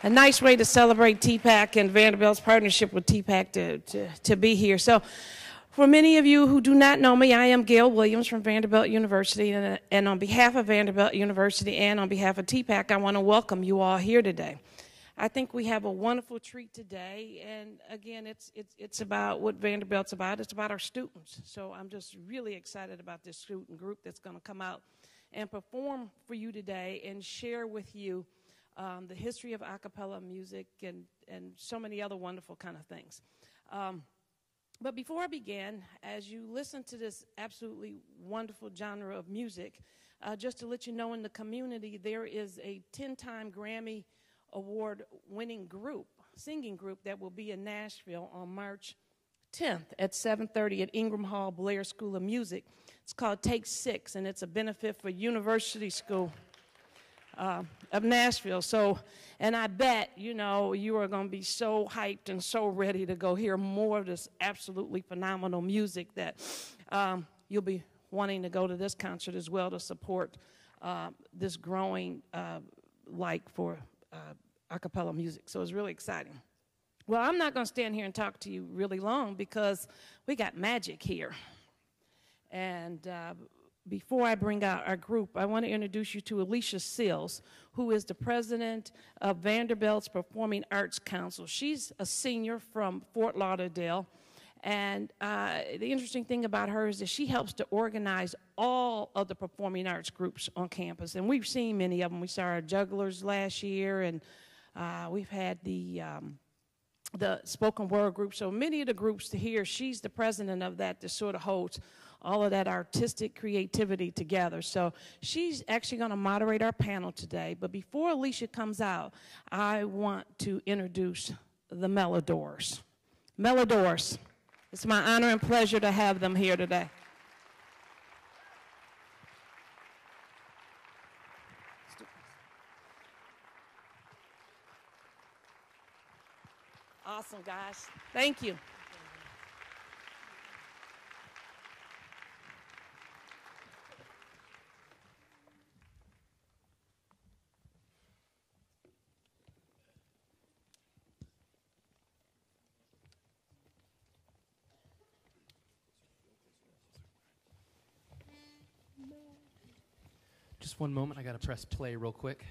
a nice way to celebrate TPAC and Vanderbilt's partnership with TPAC to be here. So for many of you who do not know me, I am Gail Williams from Vanderbilt University, and on behalf of Vanderbilt University and on behalf of TPAC, I want to welcome you all here today. I think we have a wonderful treat today, and again, it's about what Vanderbilt's about. It's about our students. So I'm just really excited about this student group that's going to come out and perform for you today and share with you the history of a cappella music and so many other wonderful kind of things. But before I begin, as you listen to this absolutely wonderful genre of music, just to let you know, in the community, there is a 10-time Grammy Award-winning group, singing group, that will be in Nashville on March 10th at 7:30 at Ingram Hall Blair School of Music. It's called Take Six, and it's a benefit for University School of Nashville. So, and I bet, you know, you are going to be so hyped and so ready to go hear more of this absolutely phenomenal music that you'll be wanting to go to this concert as well to support this growing like for a cappella music. So it's really exciting. Well, I'm not going to stand here and talk to you really long because we got magic here. And before I bring out our group, I want to introduce you to Alicia Sills, who is the president of Vanderbilt's Performing Arts Council. She's a senior from Fort Lauderdale, and the interesting thing about her is that she helps to organize all of the performing arts groups on campus, and we've seen many of them. We saw our jugglers last year, and we've had the spoken word group. So many of the groups here, she's the president of that sort of holds all of that artistic creativity together. So she's actually going to moderate our panel today. But before Alicia comes out, I want to introduce the Melodores. Melodores. It's my honor and pleasure to have them here today. Awesome, guys. Thank you. Just one moment, I gotta press play real quick.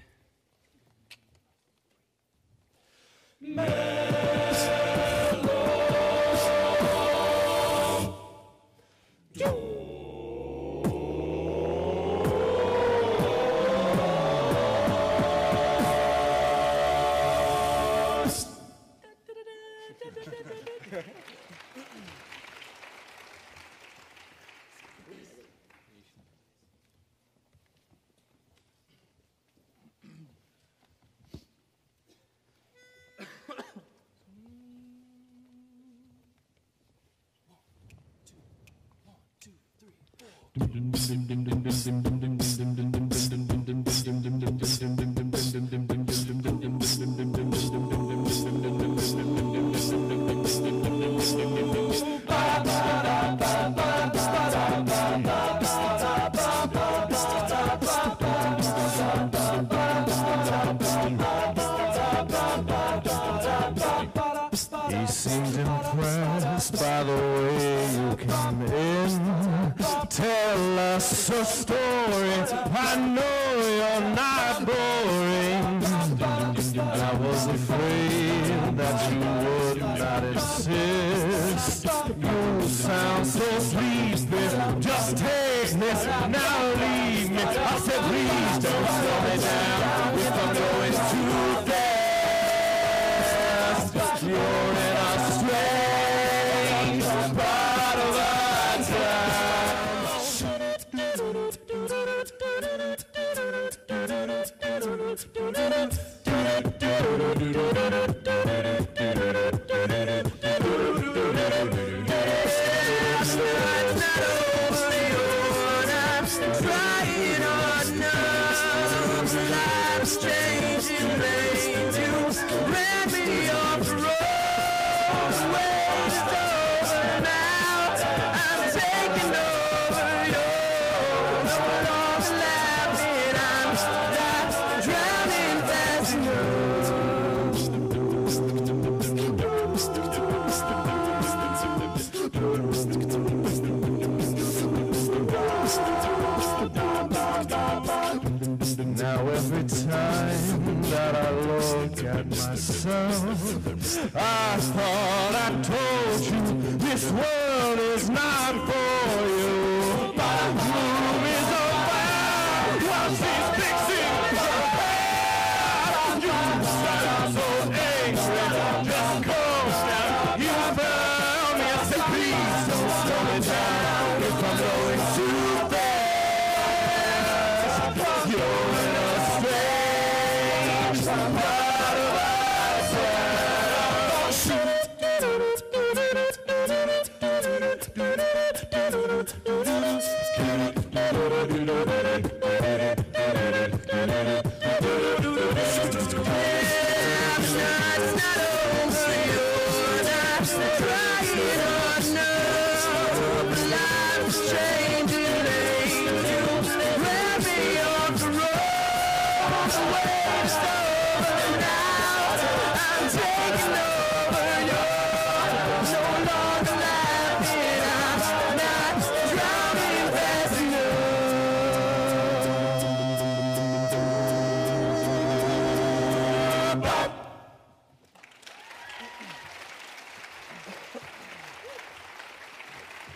He seemed impressed by the way you came in. Tell us a story, I know you're not boring. I was afraid that you would not insist. You sound so sleepy, just take this, now leave me. I said please don't slow me down if I'm going too fast. You're in a strange part of our myself. I thought I told you this world is not for you. My room is a fire while she's fixing her bed. You sound so angry, just calm down. You found me, I said please don't slow me down. If I'm going too fast, you're in a strange part of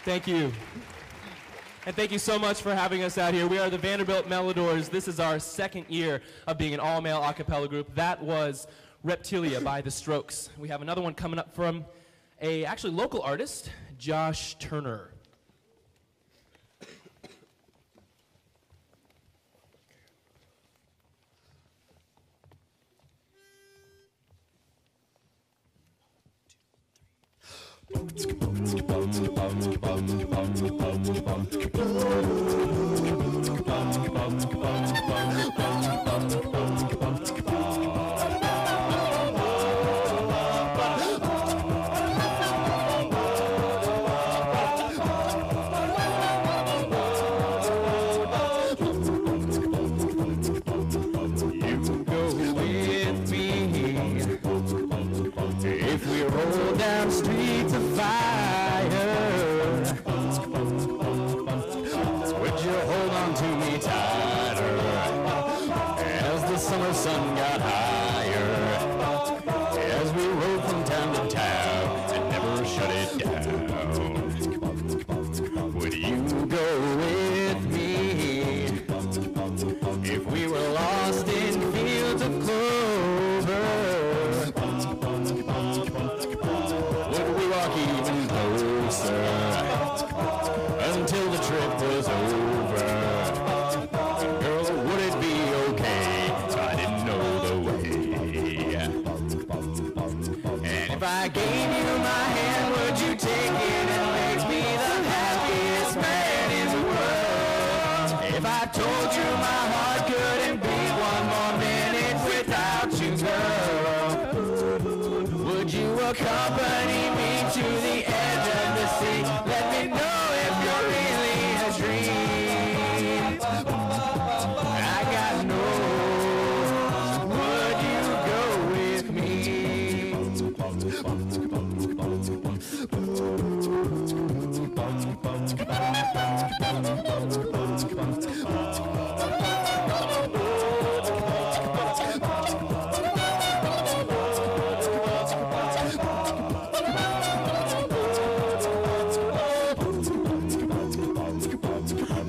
Thank you. And thank you so much for having us out here. We are the Vanderbilt Melodores. This is our second year of being an all-male a cappella group. That was Reptilia by The Strokes. We have another one coming up from a actually local artist, Josh Turner. If we roll down streets of fire, would you hold on to me tighter as the summer sun got higher, as we rode from town to town and never shut it down? Would you go with me if we were lost in fields of clover? Even closer until the trip was over. Girl, would it be okay if I didn't know the way? And if I gave you my hand, would you take it and make me the happiest man in the world? If I told you my heart couldn't beat one more minute without you, girl, would you accompany me to the edge of the sea? Let me know if you're really a dream. I got no. Would you go with me?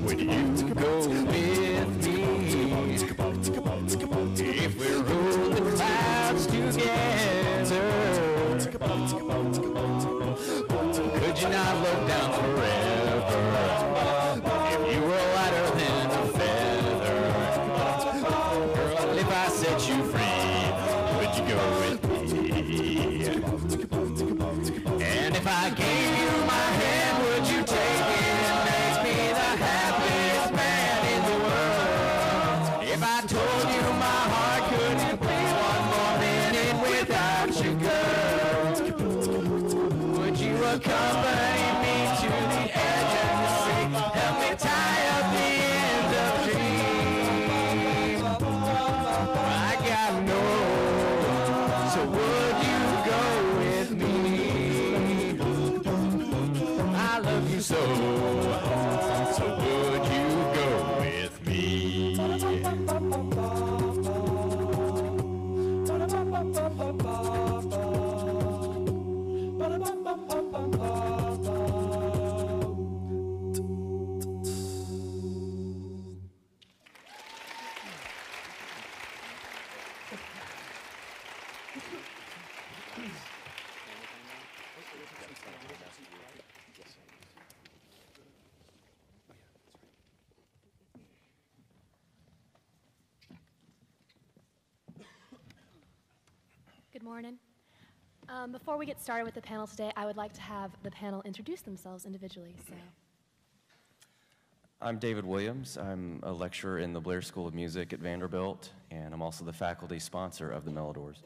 Would you go with me if we rule the clouds together? Could you not look down forever if you were lighter than a feather? Girl, if I set you free, would you go with me? And if I gave you my hand, would you take it and make me the happiest man in the world? If I told you my heart couldn't beat one more minute without you, girl, would you accompany me to the edge of the sea? Help me tie up the ends of dreams. I got no. So would you go with me? I love you so. So would you go with me? morning. Before we get started with the panel today, I would like to have the panel introduce themselves individually. So, I'm David Williams. I'm a lecturer in the Blair School of Music at Vanderbilt, and I'm also the faculty sponsor of the Melodores.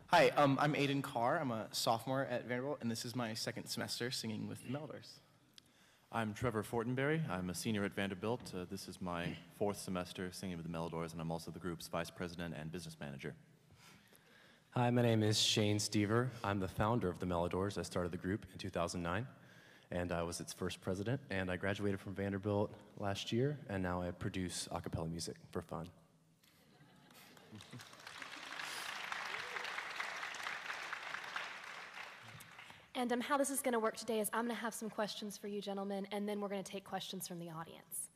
Hi, I'm Aiden Carr. I'm a sophomore at Vanderbilt, and this is my second semester singing with the Melodores. I'm Trevor Fortenberry. I'm a senior at Vanderbilt. This is my 4th semester singing with the Melodores, and I'm also the group's vice president and business manager. Hi, my name is Shane Stever. I'm the founder of the Melodores. I started the group in 2009, and I was its first president, and I graduated from Vanderbilt last year, and now I produce a cappella music for fun. and how this is going to work today is I'm going to have some questions for you gentlemen, and then we're going to take questions from the audience.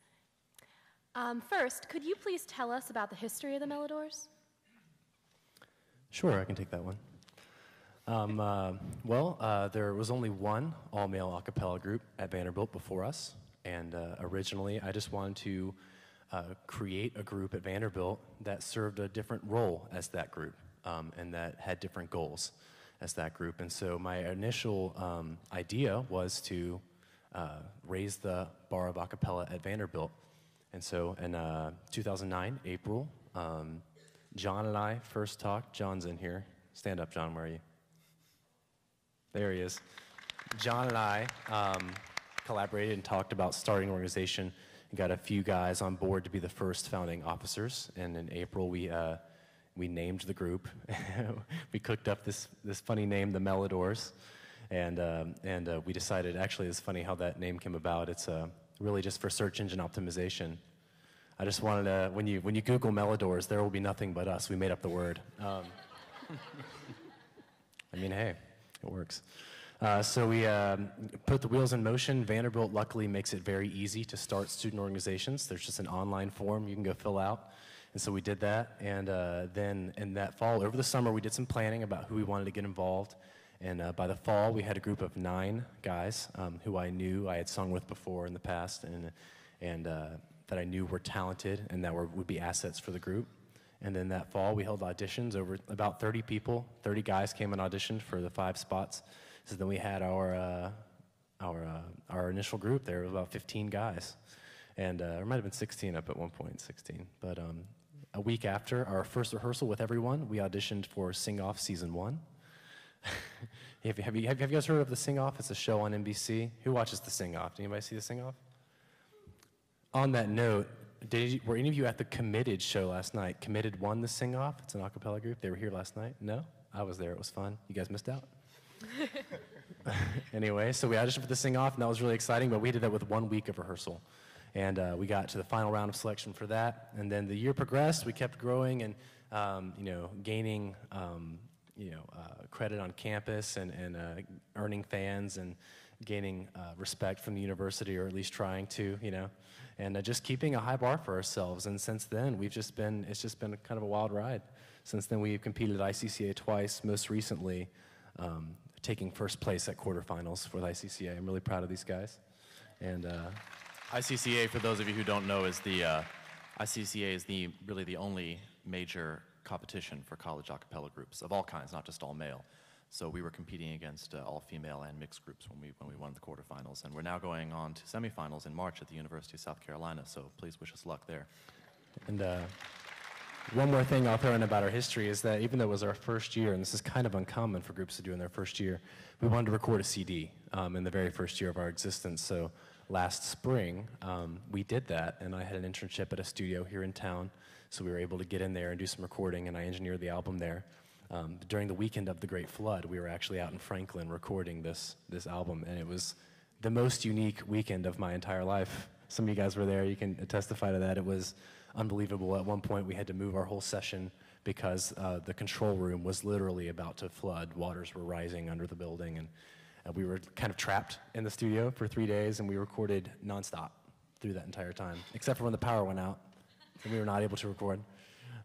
First, could you please tell us about the history of the Melodores? Sure, I can take that one. There was only one all-male a cappella group at Vanderbilt before us, and originally I just wanted to create a group at Vanderbilt that served a different role as that group, and that had different goals as that group. And so my initial idea was to raise the bar of a cappella at Vanderbilt. And so in 2009, April, John and I first talked. John's in here. Stand up, John, where are you? There he is. John and I collaborated and talked about starting an organization and got a few guys on board to be the first founding officers. And in April, we named the group. We cooked up this funny name, the Melodores, and we decided, actually it's funny how that name came about. It's really just for search engine optimization. I just wanted to, when you Google Melodores, there will be nothing but us. We made up the word. I mean, hey, it works. So we put the wheels in motion. Vanderbilt luckily makes it very easy to start student organizations. There's just an online form you can go fill out. And so we did that, and then in that fall, over the summer, we did some planning about who we wanted to get involved. And by the fall, we had a group of 9 guys who I knew I had sung with before in the past, and that I knew were talented and that would be assets for the group. And then that fall, we held auditions. Over about 30 people, 30 guys came and auditioned for the 5 spots. So then we had our initial group. There were about 15 guys, and there might have been 16 up at one point, 16. But a week after our first rehearsal with everyone, we auditioned for Sing Off Season 1. Have you guys heard of the Sing Off? It's a show on NBC. Who watches the Sing Off? Did anybody see the Sing Off? On that note, were any of you at the Committed show last night? Committed won the Sing Off. It's an a cappella group. They were here last night. No? I was there. It was fun. You guys missed out? Anyway, so we auditioned for the Sing Off, and that was really exciting, but we did that with 1 week of rehearsal. And we got to the final round of selection for that. And then the year progressed. We kept growing and gaining credit on campus and earning fans and gaining respect from the university, or at least trying to, and just keeping a high bar for ourselves. And since then, it's just been kind of a wild ride. Since then, we've competed at ICCA twice, most recently taking first place at quarterfinals for the ICCA. I'm really proud of these guys. And ICCA, for those of you who don't know, is ICCA is really the only major competition for college a cappella groups of all kinds, not just all male. So we were competing against all female and mixed groups when we won the quarterfinals, and we're now going on to semifinals in March at the University of South Carolina. So please wish us luck there. And one more thing I'll throw in about our history is that even though it was our first year, and this is kind of uncommon for groups to do in their first year, we wanted to record a CD in the very first year of our existence. So last spring, we did that, and I had an internship at a studio here in town, so we were able to get in there and do some recording, and I engineered the album there. During the weekend of the Great Flood, we were actually out in Franklin recording this album, and it was the most unique weekend of my entire life. Some of you guys were there. You can testify to that. It was unbelievable. At one point, we had to move our whole session because the control room was literally about to flood. Waters were rising under the building, and we were kind of trapped in the studio for 3 days, and we recorded nonstop through that entire time, except for when the power went out, and we were not able to record.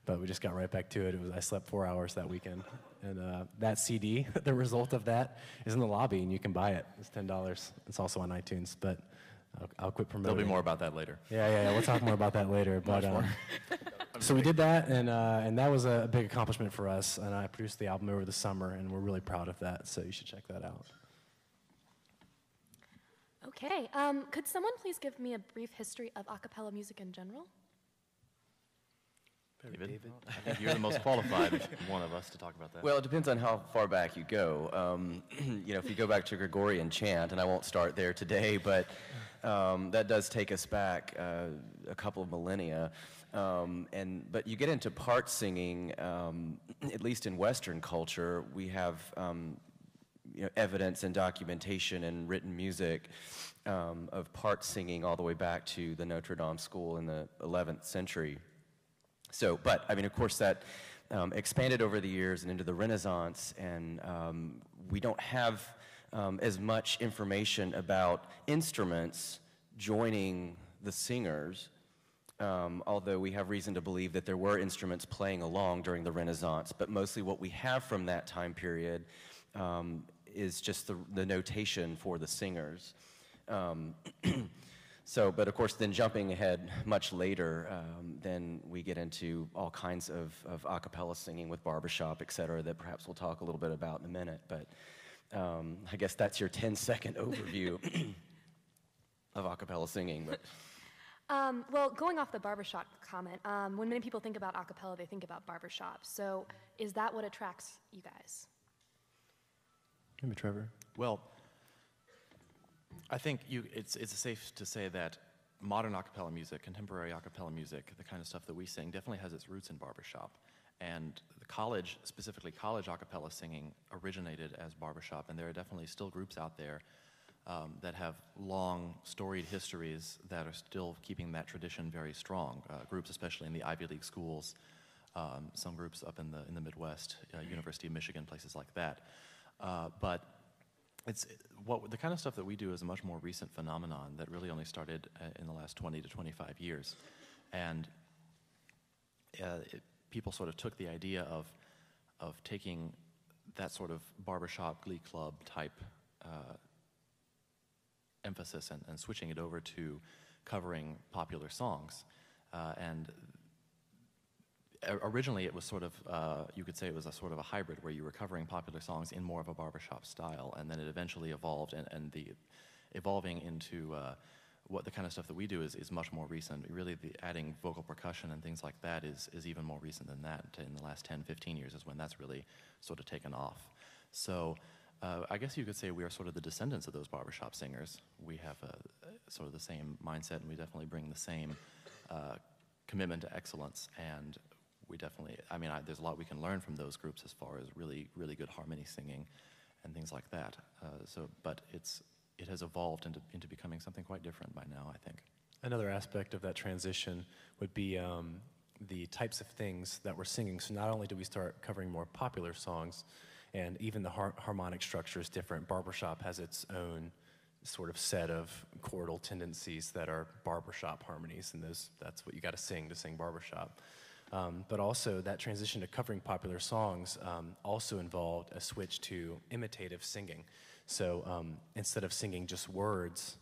But we just got right back to it. I slept 4 hours that weekend. And that CD, the result of that, is in the lobby, and you can buy it. It's $10. It's also on iTunes, but I'll quit promoting. There'll be more about that later. Yeah, we'll talk more about that later. But Much more. So we did that, and that was a big accomplishment for us, and I produced the album over the summer, and we're really proud of that, so you should check that out. Okay, could someone please give me a brief history of a cappella music in general? David? I think you're the most qualified one of us to talk about that. Well, it depends on how far back you go. You know, if you go back to Gregorian chant, and I won't start there today, but that does take us back a couple of millennia. But you get into part singing, at least in Western culture, we have you know, evidence and documentation and written music of part singing all the way back to the Notre Dame school in the 11th century. So, but I mean, of course, that expanded over the years and into the Renaissance, and we don't have as much information about instruments joining the singers, although we have reason to believe that there were instruments playing along during the Renaissance. But mostly what we have from that time period is just the notation for the singers. So, but of course, then jumping ahead much later, then we get into all kinds of a cappella singing with barbershop, et cetera, that perhaps we'll talk a little bit about in a minute. But I guess that's your 10-second overview of a cappella singing. But Well, going off the barbershop comment, when many people think about a cappella, they think about barbershop. So is that what attracts you guys? Maybe Trevor. Well, I think it's safe to say that modern a cappella music, contemporary a cappella music, the kind of stuff that we sing, definitely has its roots in barbershop. And the college, specifically college a cappella singing, originated as barbershop, and there are definitely still groups out there that have long, storied histories that are still keeping that tradition very strong. Groups, especially in the Ivy League schools, some groups up in the Midwest, University of Michigan, places like that. But the kind of stuff that we do is a much more recent phenomenon that really only started in the last 20 to 25 years. And people sort of took the idea of taking that sort of barbershop glee club type emphasis and switching it over to covering popular songs. Originally, it was sort of, you could say it was a sort of a hybrid where you were covering popular songs in more of a barbershop style, and then it eventually evolved, and the evolving into what the kind of stuff that we do is much more recent. Really, the adding vocal percussion and things like that is even more recent than that. In the last 10, 15 years is when that's really sort of taken off. So I guess you could say we are sort of the descendants of those barbershop singers. We have sort of the same mindset, and we definitely bring the same commitment to excellence, and we definitely, I mean, there's a lot we can learn from those groups as far as really, really good harmony singing and things like that. But it has evolved into becoming something quite different by now, I think. Another aspect of that transition would be the types of things that we're singing. So not only do we start covering more popular songs, and even the harmonic structure is different. Barbershop has its own sort of set of chordal tendencies that are barbershop harmonies, and that's what you got to sing barbershop. But also that transition to covering popular songs also involved a switch to imitative singing. So instead of singing just words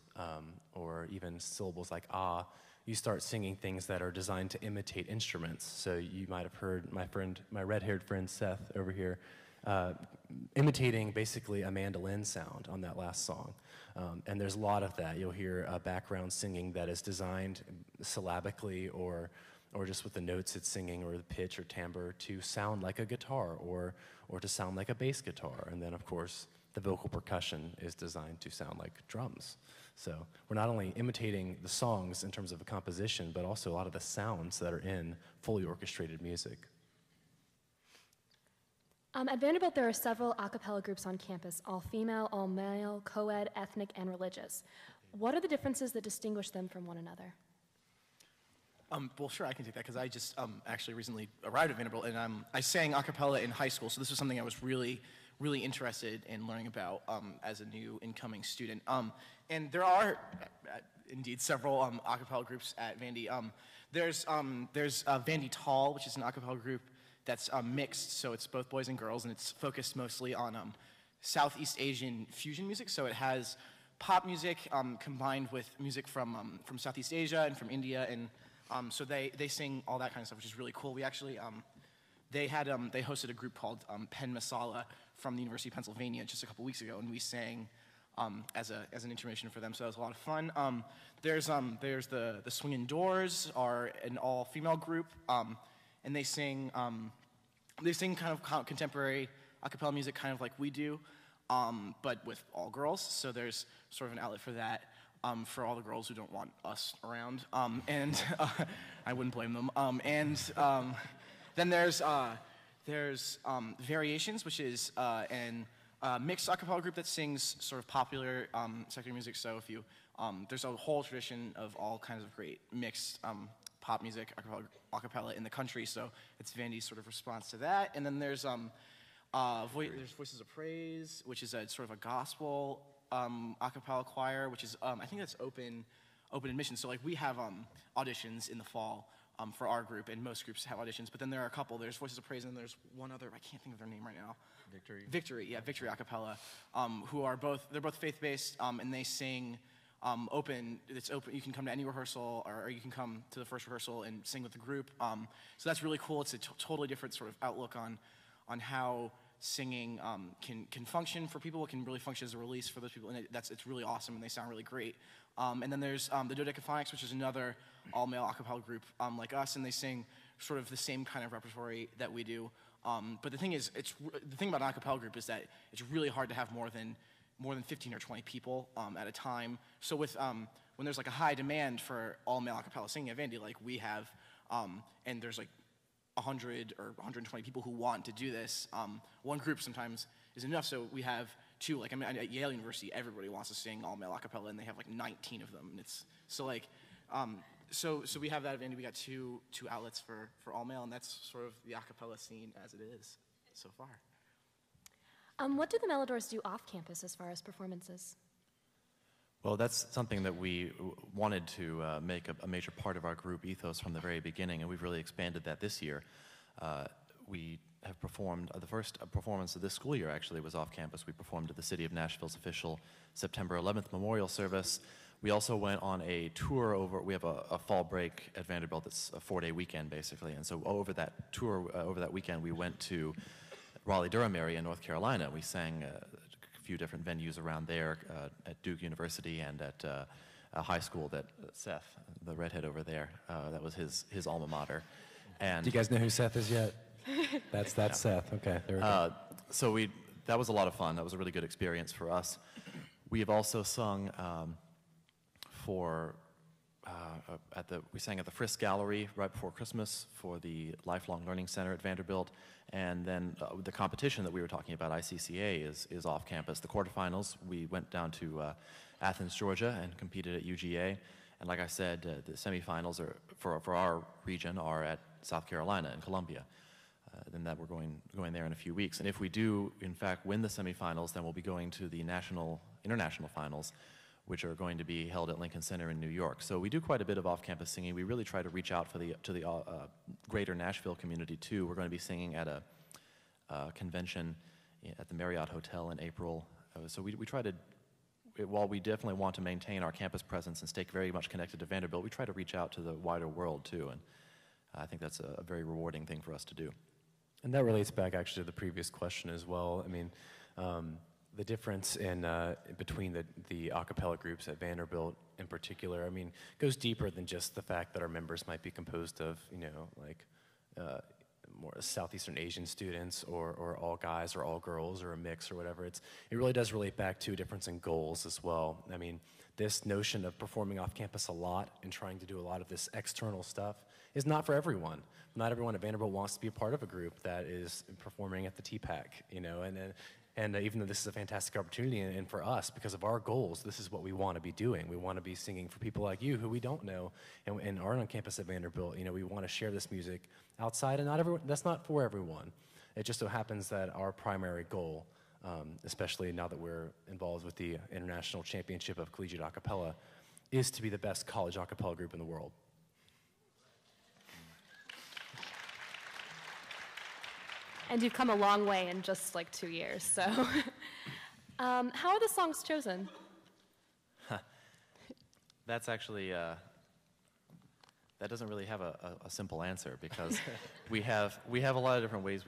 or even syllables like ah, you start singing things that are designed to imitate instruments. So you might have heard my red-haired friend Seth over here imitating basically a mandolin sound on that last song. And there's a lot of that. You'll hear background singing that is designed syllabically or just with the notes it's singing or the pitch or timbre to sound like a guitar or to sound like a bass guitar. And then, of course, the vocal percussion is designed to sound like drums. So we're not only imitating the songs in terms of a composition, but also a lot of the sounds that are in fully orchestrated music. At Vanderbilt, there are several a cappella groups on campus, all female, all male, co-ed, ethnic, and religious. What are the differences that distinguish them from one another? Well, sure, I can take that because I just actually recently arrived at Vanderbilt, and I sang a cappella in high school, so this was something I was really, really interested in learning about as a new incoming student. And there are indeed several a cappella groups at Vandy. There's Vandy Tall, which is an a cappella group that's mixed, so it's both boys and girls, and it's focused mostly on Southeast Asian fusion music. So it has pop music combined with music from Southeast Asia and from India and So they sing all that kind of stuff, which is really cool. We actually, they hosted a group called Penn Masala from the University of Pennsylvania just a couple weeks ago, and we sang as an intermission for them, so that was a lot of fun. There's the Swingin' Doors, are an all-female group, and they sing kind of contemporary a cappella music, kind of like we do, but with all girls. So there's sort of an outlet for that, for all the girls who don't want us around, and I wouldn't blame them. Then there's Variations, which is an mixed a cappella group that sings sort of popular secular music. So if you there's a whole tradition of all kinds of great mixed pop music a cappella in the country. So it's Vandy's sort of response to that. And then there's Voices of Praise, which is a sort of a gospel a cappella choir, which is I think that's open admission. So like we have auditions in the fall for our group, and most groups have auditions. But then there are a couple. There's Voices of Praise, and there's one other. I can't think of their name right now. Victory a cappella, who are both faith-based, and they sing open. It's open. You can come to any rehearsal, or you can come to the first rehearsal and sing with the group. So that's really cool. It's a totally different sort of outlook on how singing can function for people. It can really function as a release for those people, and it's really awesome, and they sound really great. And then there's the Dodecaphonics, which is another all-male a cappella group like us, and they sing sort of the same kind of repertoire that we do. But the thing is, the thing about an a cappella group is that it's really hard to have more than 15 or 20 people at a time. So with when there's like a high demand for all-male a cappella singing at Vandy, like we have, and there's like 100 or 120 people who want to do this, one group sometimes is enough. So we have two, like I mean, at Yale University, everybody wants to sing all-male a cappella, and they have like 19 of them. And it's so like, so we have that at Vandy. We got two outlets for all-male, and that's sort of the a cappella scene as it is so far. What do the Melodores do off campus as far as performances? Well, that's something that we wanted to make a major part of our group ethos from the very beginning, and we've really expanded that this year. We have performed, the first performance of this school year actually was off campus. We performed at the City of Nashville's official September 11th memorial service. We also went on a tour over, we have a fall break at Vanderbilt that's a 4-day weekend basically, and so over that tour, over that weekend, we went to Raleigh-Durham area in North Carolina. We sang a few different venues around there at Duke University and at a high school that Seth, the redhead over there, that was his alma mater. And do you guys know who Seth is yet? That's yeah. Seth. Okay, there we go. So that was a lot of fun. That was a really good experience for us. We have also sung we sang at the Frisk Gallery right before Christmas for the Lifelong Learning Center at Vanderbilt, and then the competition that we were talking about, ICCA, is off campus. The quarterfinals, we went down to Athens, Georgia, and competed at UGA, and like I said, the semifinals are for our region are at South Carolina and Columbia. Then that we're going there in a few weeks, and if we do in fact win the semifinals, then we'll be going to the international finals, which are going to be held at Lincoln Center in New York. So we do quite a bit of off-campus singing. We really try to reach out to the greater Nashville community too. We're going to be singing at a convention at the Marriott Hotel in April. So we try to, while we definitely want to maintain our campus presence and stay very much connected to Vanderbilt, we try to reach out to the wider world too. And I think that's a very rewarding thing for us to do. And that relates back actually to the previous question as well. I mean, the difference in between the a cappella groups at Vanderbilt in particular, I mean, goes deeper than just the fact that our members might be composed of, like more Southeastern Asian students or all guys or all girls or a mix or whatever. It really does relate back to a difference in goals as well. I mean, this notion of performing off campus a lot and trying to do a lot of this external stuff is not for everyone. Not everyone at Vanderbilt wants to be a part of a group that is performing at the TPAC, and even though this is a fantastic opportunity, and for us, because of our goals, this is what we want to be doing. We want to be singing for people like you who we don't know and aren't on campus at Vanderbilt. We want to share this music outside, and that's not for everyone. It just so happens that our primary goal, especially now that we're involved with the International Championship of Collegiate Acapella, is to be the best college acapella group in the world. And you've come a long way in just like 2 years, so. How are the songs chosen? That's actually, That doesn't really have a simple answer because we have a lot of different ways.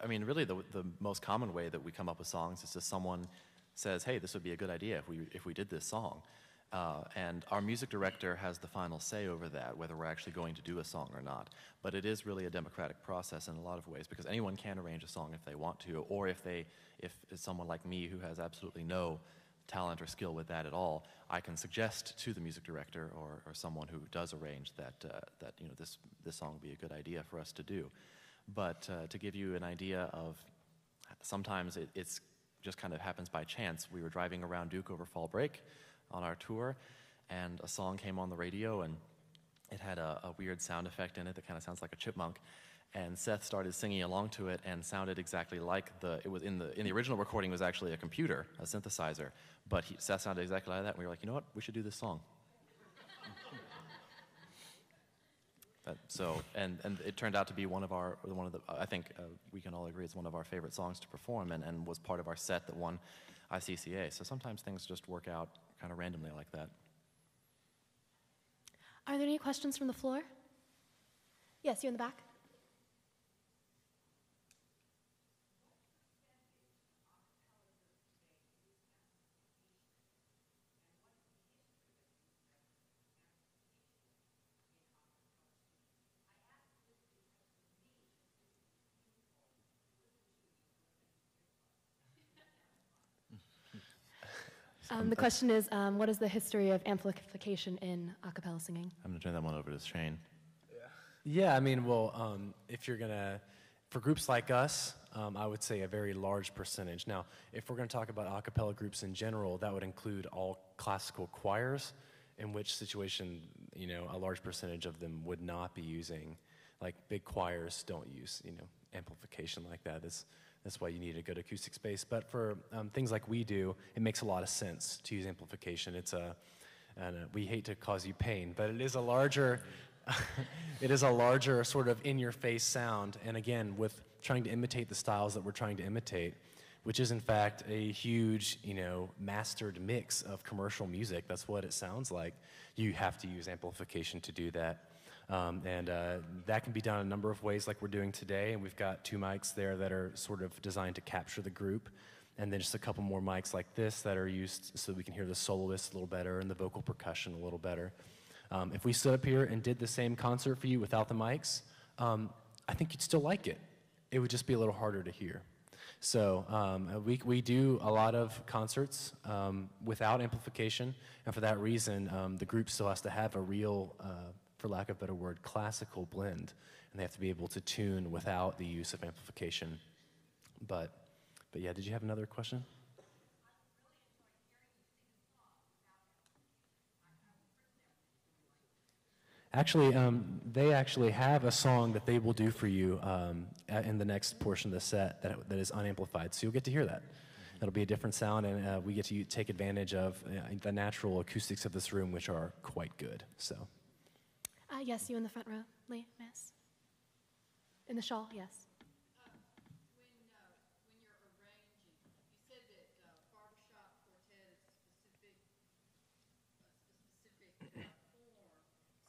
I mean, really the most common way that we come up with songs is just someone says, "Hey, this would be a good idea if we did this song," and our music director has the final say over that, whether we're actually going to do a song or not. But it is really a democratic process in a lot of ways because anyone can arrange a song if they want to, or if it's someone like me who has absolutely no talent or skill with that at all, I can suggest to the music director or someone who does arrange that this song would be a good idea for us to do. But to give you an idea of, sometimes it's just kind of happens by chance. We were driving around Duke over fall break on our tour, and a song came on the radio, and it had a weird sound effect in it that kind of sounds like a chipmunk. And Seth started singing along to it and sounded exactly like it was in the original recording was actually a computer, a synthesizer, but Seth sounded exactly like that, and we were like, you know what, we should do this song. And it turned out to be I think we can all agree it's one of our favorite songs to perform, and was part of our set that won ICCA. So sometimes things just work out kind of randomly like that. Are there any questions from the floor? Yes, you in the back. The question is, what is the history of amplification in a cappella singing? I'm going to turn that one over to Shane. Yeah, I mean, well, if you're gonna, for groups like us, I would say a very large percentage. Now, if we're gonna talk about a cappella groups in general, that would include all classical choirs, in which situation, a large percentage of them would not be using, like big choirs don't use, amplification like that. That's why you need a good acoustic space. But for things like we do, it makes a lot of sense to use amplification. We hate to cause you pain, but it is a larger, sort of in-your-face sound. And again, with trying to imitate the styles that we're trying to imitate, which is in fact a huge, mastered mix of commercial music. That's what it sounds like. You have to use amplification to do that. That can be done a number of ways like we're doing today, and we've got 2 mics there that are sort of designed to capture the group, and then just a couple more mics like this that are used so we can hear the soloists a little better and the vocal percussion a little better. If we stood up here and did the same concert for you without the mics, I think you'd still like it. It would just be a little harder to hear. So we do a lot of concerts without amplification, and for that reason, the group still has to have a real, for lack of a better word, classical blend, and they have to be able to tune without the use of amplification. But yeah, did you have another question? Actually, they actually have a song that they will do for you in the next portion of the set that is unamplified, so you'll get to hear that. That'll be a different sound, and we get to take advantage of the natural acoustics of this room, which are quite good. So. Yes, you in the front row, Lee, miss. In the shawl, yes. When you're arranging, you said that barbershop quartet is a specific form.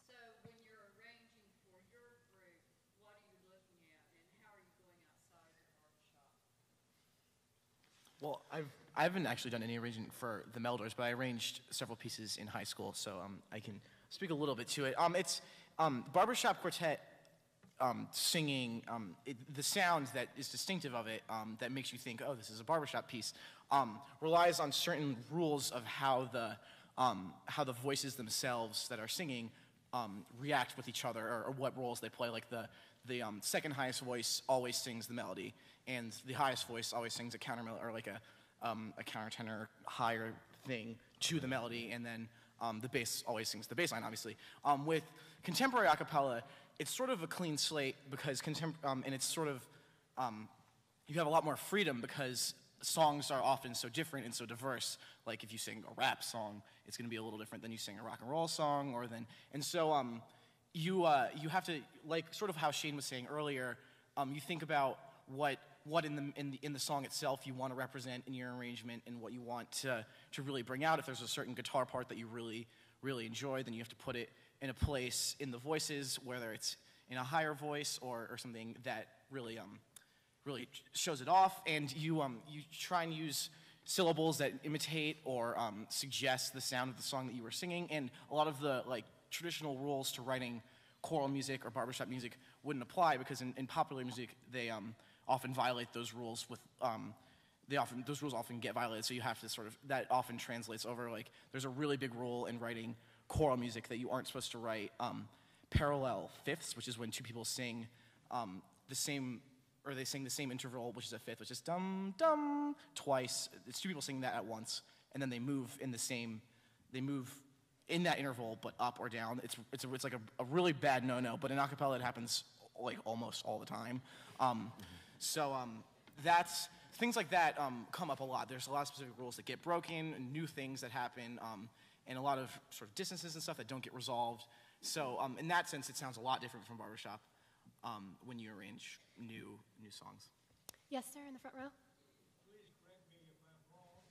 So when you're arranging for your group, what are you looking at, and how are you going outside the barbershop? Well, I haven't actually done any arranging for the Melodores, but I arranged several pieces in high school, so I can speak a little bit to it. It's barbershop quartet singing, the sound that is distinctive of it, that makes you think, oh, this is a barbershop piece, relies on certain rules of how the voices themselves that are singing react with each other, or what roles they play. Like the second highest voice always sings the melody, and the highest voice always sings a counter melody, or like a countertenor higher thing to the melody, and then the bass always sings the bass line, obviously. With contemporary a cappella, it's sort of a clean slate because and it's sort of, you have a lot more freedom because songs are often so different and so diverse. Like if you sing a rap song, it's going to be a little different than you sing a rock and roll song, and so you have to, like sort of how Shane was saying earlier, you think about what in the song itself you want to represent in your arrangement and what you want to really bring out. If there's a certain guitar part that you really really enjoy, then you have to put it in a place in the voices, whether it's in a higher voice or something that really really shows it off, and you try and use syllables that imitate or suggest the sound of the song that you were singing, and a lot of the traditional rules to writing choral music or barbershop music wouldn't apply, because in popular music they often violate those rules with those rules often get violated, so you have to that often translates over, there's a really big rule in writing choral music that you aren't supposed to write parallel fifths, which is when two people sing the same, or they sing the same interval, which is a fifth, which is dum dum twice. It's two people singing that at once, and then they move in that interval, but up or down. It's like a really bad no-no, but in acapella it happens almost all the time. That's things like that come up a lot. There's a lot of specific rules that get broken, and new things that happen, and a lot of distances and stuff that don't get resolved. So in that sense, it sounds a lot different from barbershop when you arrange new songs. Yes, sir, in the front row. Please correct me if I'm wrong,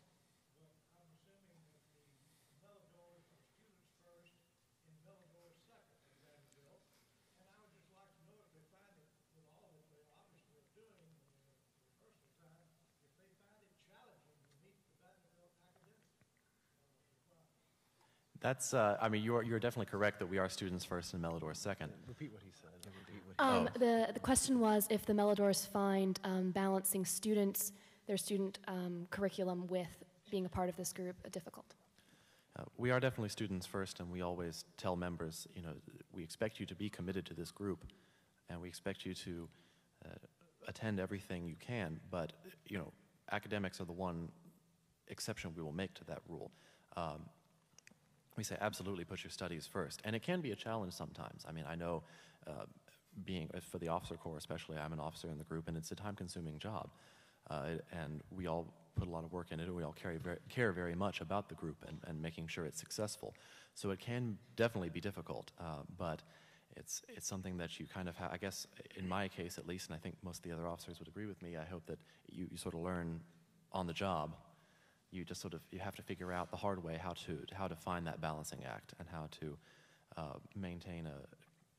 but I'm assuming that the Melodores are students first and Melodores second in Vanderbilt. And I would just like to know if they find it, with all that they obviously are doing in their rehearsal time, if they find it challenging to meet the Vanderbilt academic requirements. That's, you're definitely correct that we are students first and Melodores second. Repeat what he said. The question was if the Melodores find balancing their student curriculum with being a part of this group difficult. We are definitely students first, and we always tell members, we expect you to be committed to this group, and we expect you to attend everything you can, but, academics are the one exception we will make to that rule. We say absolutely put your studies first, and it can be a challenge sometimes. I know being, for the officer corps especially, I'm an officer in the group, and it's a time-consuming job, and we all put a lot of work in it, and we all care very much about the group and making sure it's successful. So it can definitely be difficult, but it's something that you kind of have, I guess, in my case at least, and I think most of the other officers would agree with me, I hope that you sort of learn on the job. You just you have to figure out the hard way how to find that balancing act, and how to maintain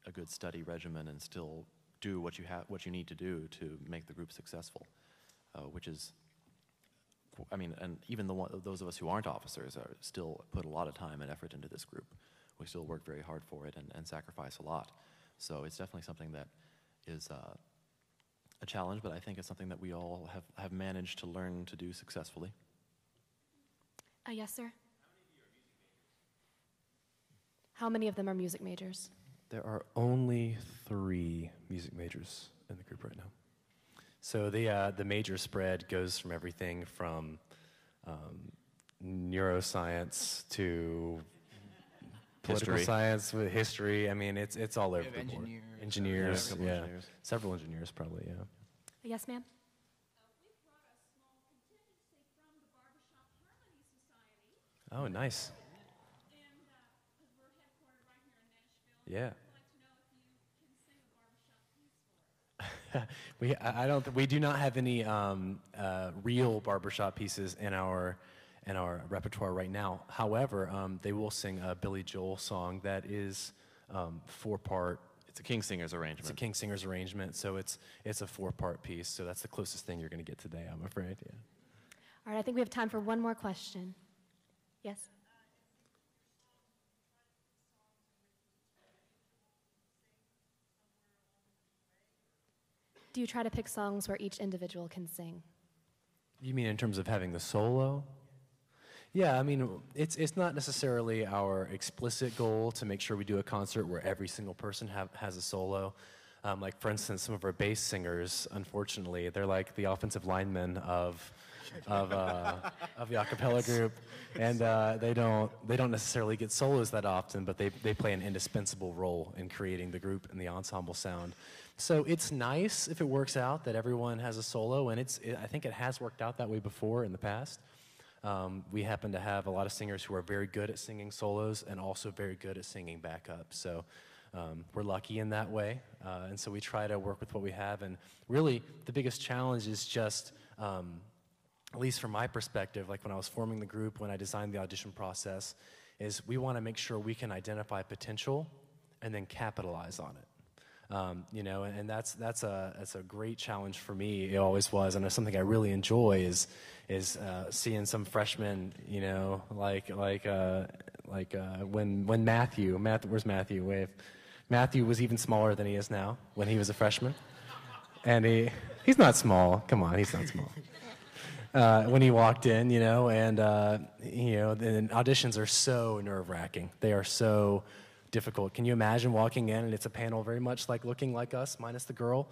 a good study regimen and still do what you need to do to make the group successful, which is, and even those of us who aren't officers are still put a lot of time and effort into this group. We still work very hard for it and sacrifice a lot. So it's definitely something that is a challenge, but I think it's something that we all have managed to learn to do successfully. Yes, sir. How many of them are music majors? There are only 3 music majors in the group right now. So the major spread goes from everything from neuroscience to political science, with history. It's all over the board. Engineers, yeah. Several engineers, probably, yeah. Yes, ma'am. We brought a small contingency from the Barbershop Harmony Society. Oh, nice. And because we're headquartered right here in Nashville. Yeah. I'd like to know if you can sing a barbershop piece for us. We do not have any real barbershop pieces in our repertoire right now. However, they will sing a Billy Joel song that is 4-part. It's a King Singers arrangement. It's a King Singers arrangement, so it's a 4-part piece. So that's the closest thing you're going to get today, I'm afraid. Yeah. All right, I think we have time for one more question. Yes? Do you try to pick songs where each individual can sing? You mean in terms of having the solo? Yeah, it's not necessarily our explicit goal to make sure we do a concert where every single person has a solo. Like, for instance, some of our bass singers, unfortunately, they're like the offensive linemen of the acapella group, and they don't necessarily get solos that often, but they play an indispensable role in creating the group and the ensemble sound. So it's nice if it works out that everyone has a solo, and I think it has worked out that way before in the past. We happen to have a lot of singers who are very good at singing solos and also very good at singing backup. So we're lucky in that way, and so we try to work with what we have. And really, the biggest challenge is just, at least from my perspective, like when I was forming the group, when I designed the audition process, is we want to make sure we can identify potential and then capitalize on it. You know, and that's a great challenge for me. It always was, and it's something I really enjoy is seeing some freshmen, you know, like when Matthew, where's Matthew? Wave. Matthew was even smaller than he is now when he was a freshman, and he's not small. Come on, he's not small. When he walked in, you know, and you know, and auditions are so nerve-wracking. They are so difficult. Can you imagine walking in and it's a panel very much like looking like us, minus the girl,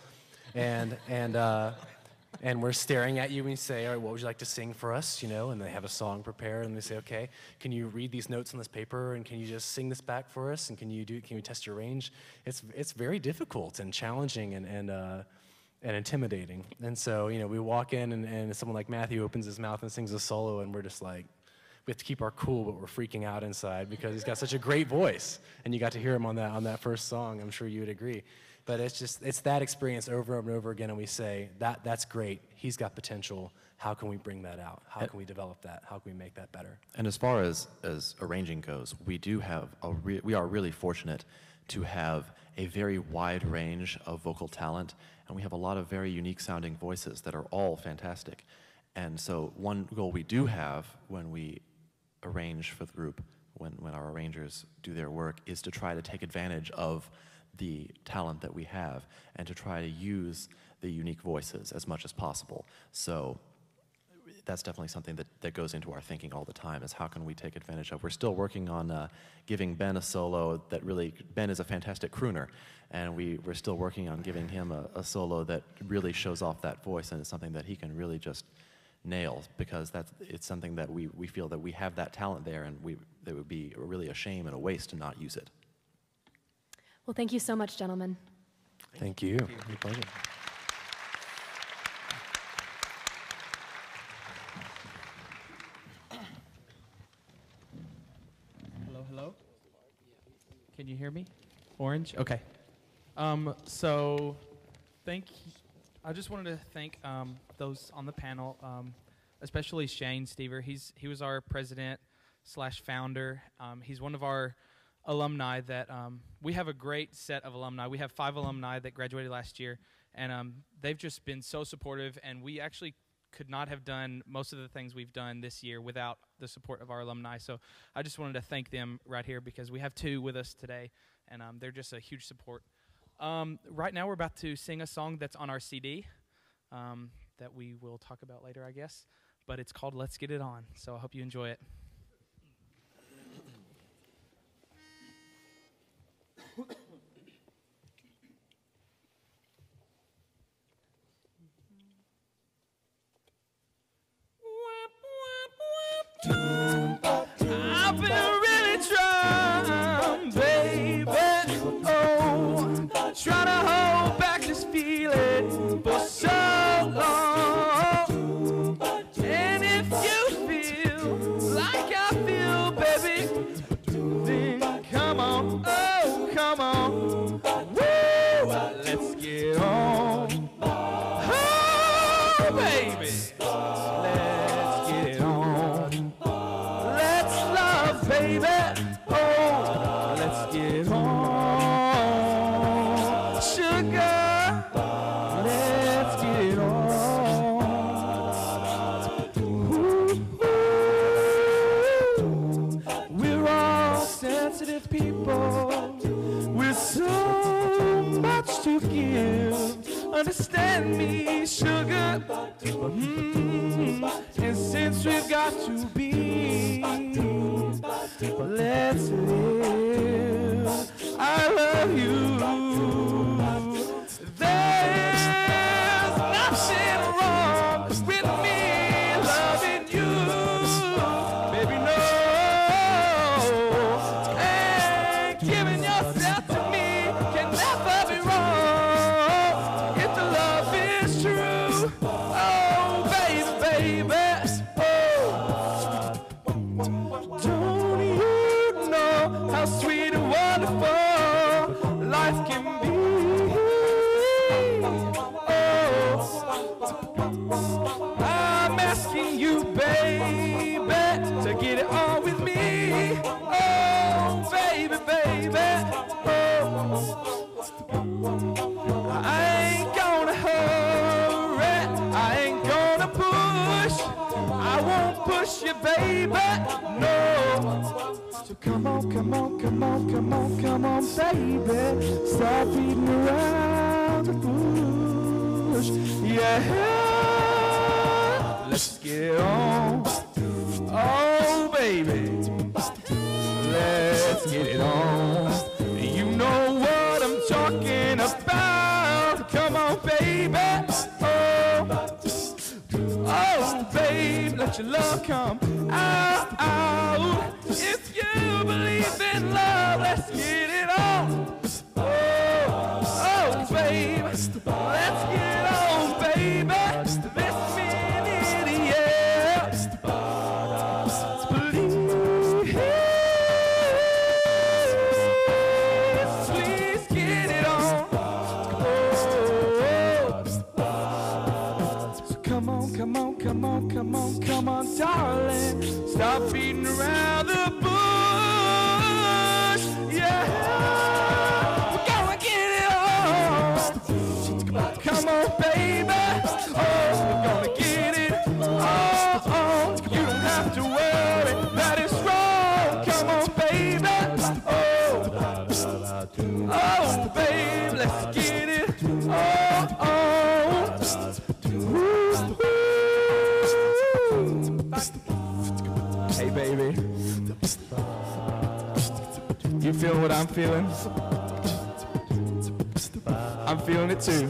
and we're staring at you and you say, all right, what would you like to sing for us? You know, and they have a song prepared and they say, okay, can you read these notes on this paper and can you just sing this back for us? And can you test your range? It's very difficult and challenging and intimidating. And so, you know, we walk in and someone like Matthew opens his mouth and sings a solo and we're just like, we have to keep our cool, but we're freaking out inside because he's got such a great voice. And you got to hear him on that first song. I'm sure you would agree. But it's that experience over and over again, and we say, that's great. He's got potential. How can we bring that out? How can we develop that? How can we make that better? And as far as arranging goes, we are really fortunate to have a very wide range of vocal talent, and we have a lot of very unique sounding voices that are all fantastic. And so one goal we do have when we arrange for the group, when our arrangers do their work, is to try to take advantage of the talent that we have and to try to use the unique voices as much as possible. So that's definitely something that goes into our thinking all the time, is how can we take advantage of. We're still working on giving Ben a solo that really, Ben is a fantastic crooner, and we're still working on giving him a solo that really shows off that voice, and it's something that he can really just nail, because it's something that we feel that we have that talent there, and it would be really a shame and a waste to not use it. Well, thank you so much, gentlemen. Thank you. My pleasure. Hello, hello. Can you hear me? Orange? Okay. I just wanted to thank those on the panel, especially Shane Stever. He was our president/founder. He's one of our alumni that we have a great set of alumni. We have 5 alumni that graduated last year, and they've just been so supportive, and we actually could not have done most of the things we've done this year without the support of our alumni. So I just wanted to thank them right here, because we have 2 with us today, and they're just a huge support. Right now we're about to sing a song that's on our CD that we will talk about later, I guess, but it's called Let's Get It On, so I hope you enjoy it. I've been really trying, baby, trying to hold back this feeling for so long. And if you feel like I feel, baby, then come on, oh, come on, woo, let's get on, oh, baby, let's get it on, let's love, baby, oh, let's get on. Let's get it on. We're all sensitive people with so much to give. Understand me, sugar. And since we've got to be, let's live. I love you. There's nothing wrong with me loving you, baby, no. And giving yourself to me can never be wrong if the love is true. Oh, baby, baby, oh. Don't you know how sweet and wonderful life can be? I'm asking you, baby, to get it on with me. I ain't gonna hurry, I ain't gonna push, I won't push you, baby, no. So come on, come on, come on, come on, come on, baby, stop beating around the bush, yeah. Let's get it on, oh baby, let's get it on. You know what I'm talking about. Come on, baby. Oh, babe, let your love come out. If you believe in love, let's get it on. Oh, babe, let's get it on, baby. This minute, yeah. Please get it on. So come on, come on, come on, come on, come on, darling. Stop beating around the bush. Yeah, we're gonna get it on. Come on, baby. Oh, we're gonna get it on. You don't have to worry that it's wrong. Come on, baby. Oh, babe, let's get it. Hey, baby. You feel what I'm feeling? I'm feeling it too.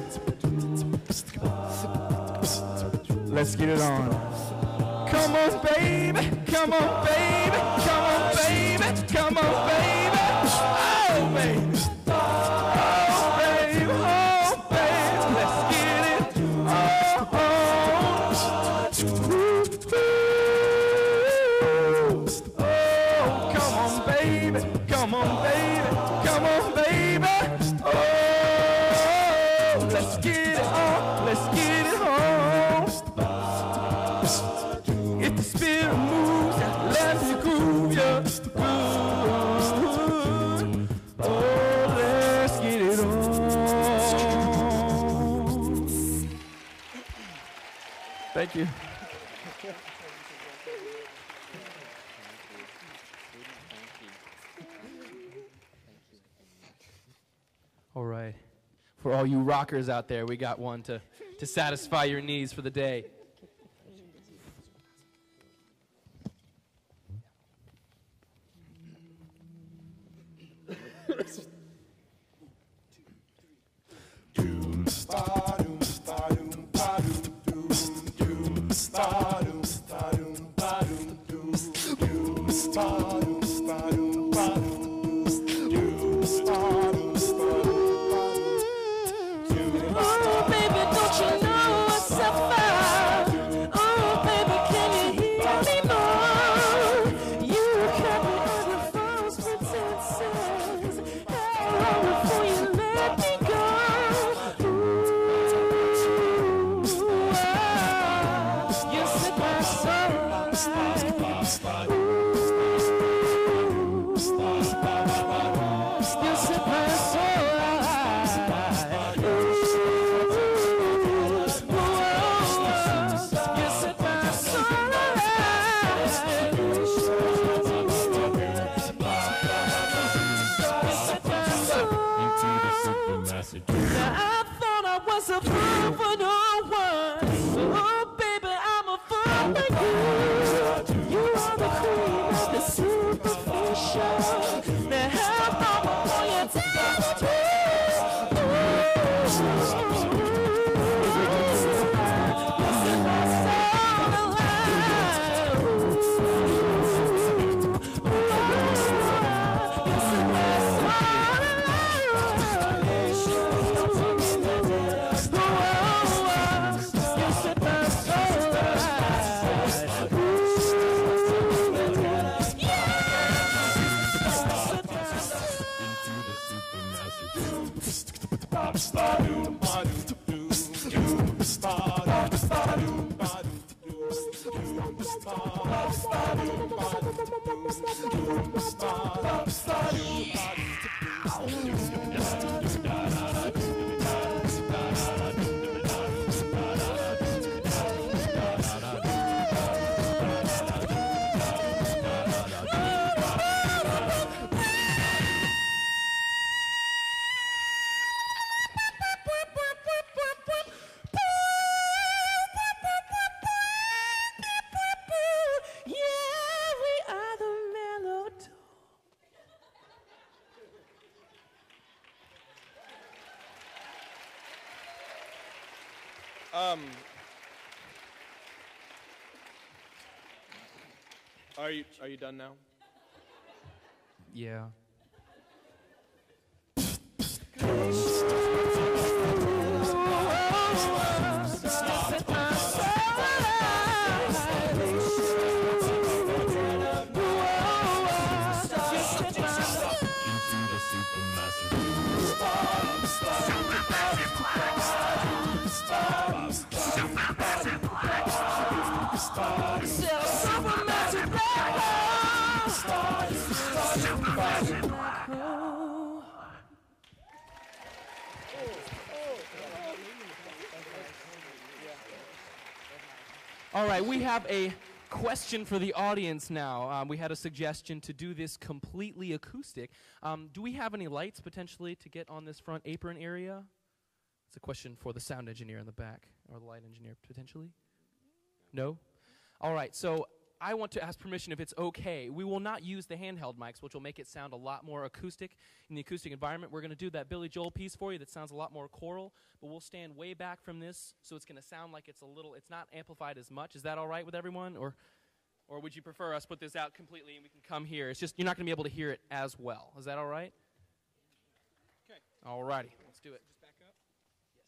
Let's get it on. Come on, baby. Come on, baby. Come on, baby. Come on, baby. Oh, baby. Oh, baby. Oh, baby. Let's get it. Oh, come on, baby. Come on, baby. Come on, baby. Oh, let's get it on. Let's get it on. If the spirit moves, let me groove ya. Oh, let's get it on. Thank you. All right. For all you rockers out there, we got one to satisfy your needs for the day. Oh, baby, don't you know it's so fine? Oh, baby, can you hear me more? You cut me out of false pretenses. How long before you let me go? Ooh, ah, you set my soul alight. Ooh, you set my soul I thought I was a fool for no one. Oh, baby, I'm a fool for you. You are the queen of the superficial. Now, how long before you tell the truth? You set my soul alive. You set my soul alive. Are you done now? Yeah. All right, we have a question for the audience now. We had a suggestion to do this completely acoustic. Do we have any lights potentially to get on this front apron area? It's a question for the sound engineer in the back, or the light engineer potentially. No? All right, so I want to ask permission if it's okay. We will not use the handheld mics, which will make it sound a lot more acoustic in the acoustic environment. We're going to do that Billy Joel piece for you that sounds a lot more choral, but we'll stand way back from this, so it's going to sound like it's not amplified as much. Is that all right with everyone? Or would you prefer us put this out completely and we can come here? It's just you're not going to be able to hear it as well. Is that all right? Okay. All righty, let's do it. Just back up. Yes.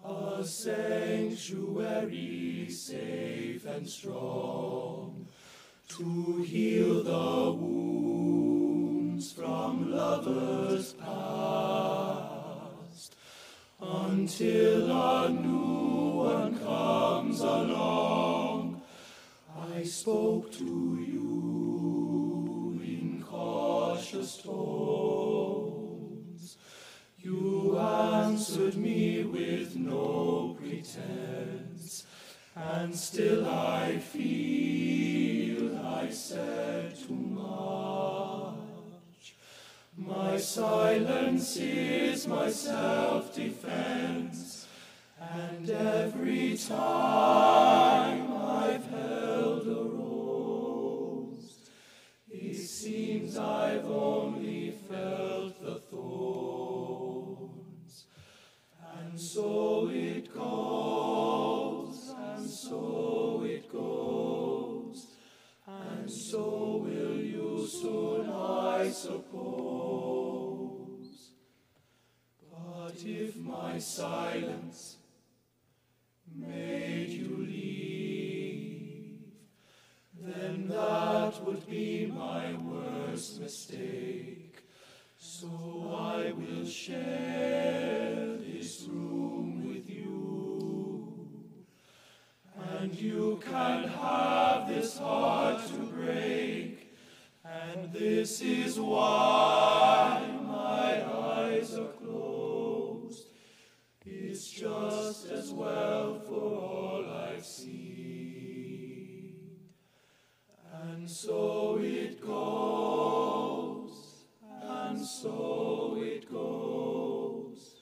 A sanctuary safe and strong to heal the wounds from lovers past, until a new one comes along. I spoke to you in cautious tones. You answered me with no pretense, and still I feel I said too much. My silence is my self-defense, and every time I've held a rose, it seems I've only felt the thorns. And so it goes, and so it goes, and so will you soon, I suppose. But if my silence made you leave, then that would be my worst mistake. So I will share this room with you, and you can have this heart to break, and this is why my eyes are closed. It's just as well for all I've seen. And so it goes, and so it goes,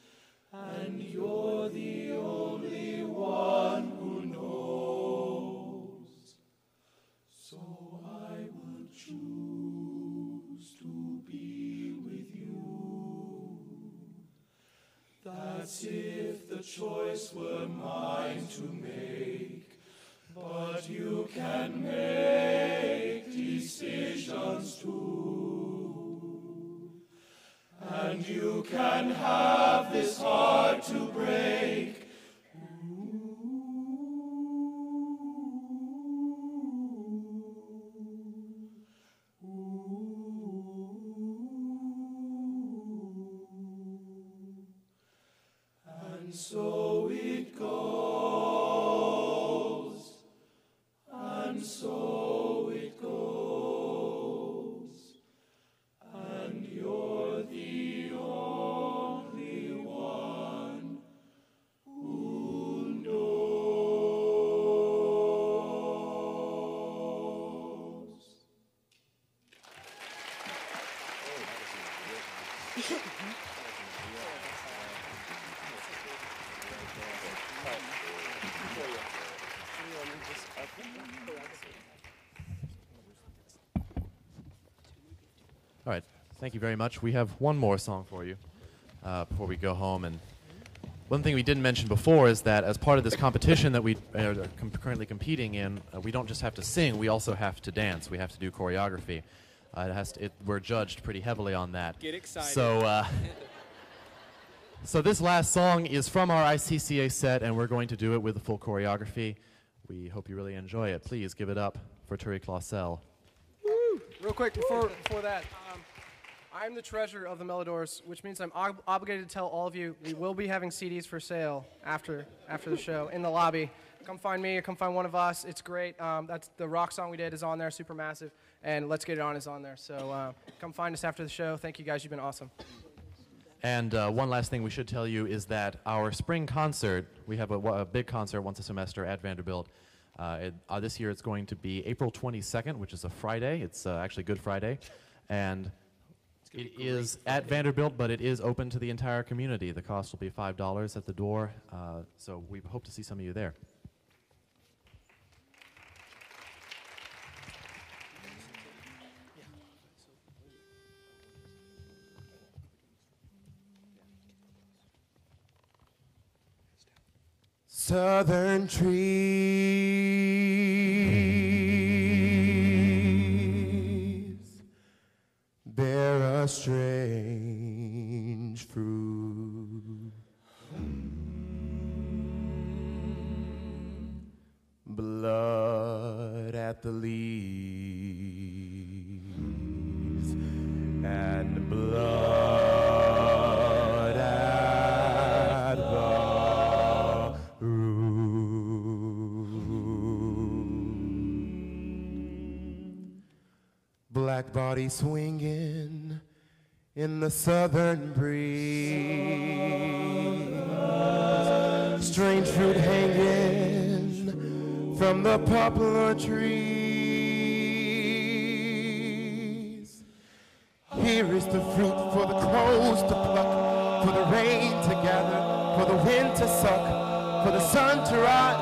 and you're the only one who knows. So I will choose to be with you. That's if the choice were mine to make, but you can make decisions us too. And you can have this heart to break. And so it goes, and so it goes, and you're the only one who knows. All right, thank you very much. We have one more song for you before we go home. And one thing we didn't mention before is that as part of this competition that we are currently competing in, we don't just have to sing, we also have to dance. We have to do choreography. We're judged pretty heavily on that. Get excited. So this last song is from our ICCA set, and we're going to do it with the full choreography. We hope you really enjoy it. Please give it up for Turi Clausel. Real quick, before that, I'm the treasurer of the Melodores, which means I'm obligated to tell all of you we will be having CDs for sale after the show in the lobby. Come find me or come find one of us. It's great. That's the rock song we did is on there, Supermassive, and Let's Get It On is on there. So come find us after the show. Thank you guys. You've been awesome. And one last thing we should tell you is that our spring concert, we have a big concert once a semester at Vanderbilt. This year it's going to be April 22nd, which is a Friday. It's actually Good Friday. And it is at Vanderbilt, but it is open to the entire community. The cost will be $5 at the door, so we hope to see some of you there. Southern trees bear a strange fruit. Blood at the leaves and blood at the black body swinging in the southern breeze, strange fruit hanging from the poplar trees. Here is the fruit for the crows to pluck, for the rain to gather, for the wind to suck, for the sun to rot,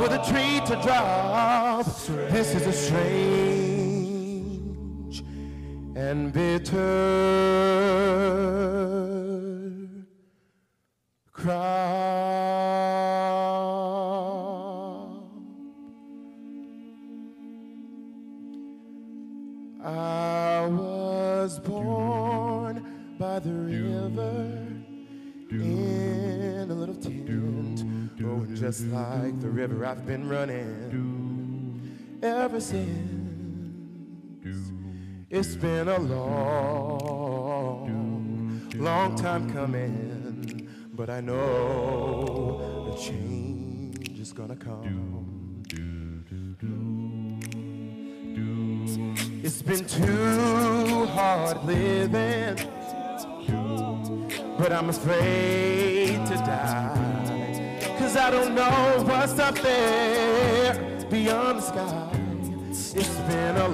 for the tree to drop. This is a strange and bitter crop. I was born by the river in a little tent, oh, and just like the river I've been running ever since. It's been a long time coming, but I know a change is gonna come. It's been too hard living, but I'm afraid to die, 'cause I don't know what's up there beyond the sky. It's been a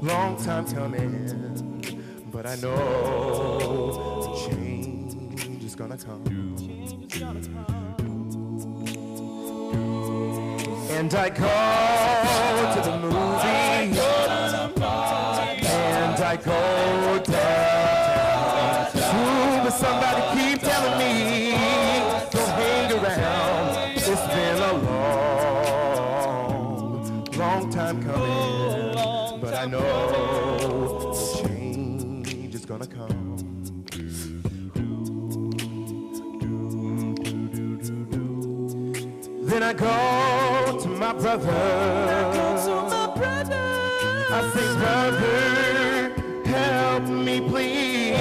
long time coming, but I know change is gonna come. And I go to the movies, and I go downtown, but somebody keep telling me, don't hang around. It's been a long time coming, but I know change is gonna come. Then I go to my brother. I say, brother, help me please.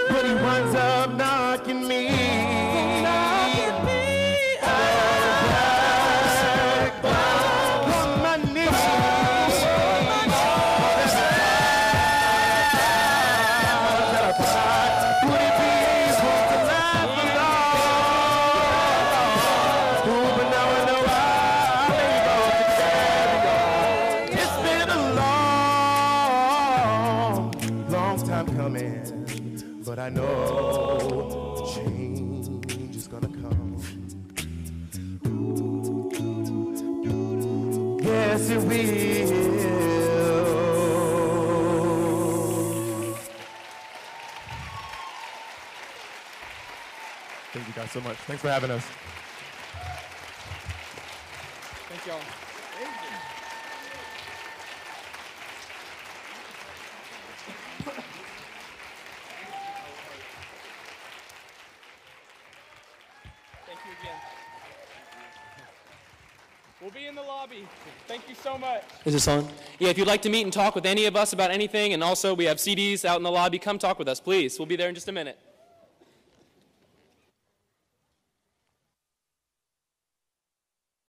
But he winds up knocking me. On my knees. Would it be able to laugh along? Ooh, but now I know I'm able to carry on. It's been a long, long time coming, but I know change is gonna come. Yes, it will. Thank you guys so much. Thanks for having us. Thank y'all. Thank you again. We'll be in the lobby. Thank you so much. Is this on? Yeah, if you'd like to meet and talk with any of us about anything, and also we have CDs out in the lobby, come talk with us, please. We'll be there in just a minute.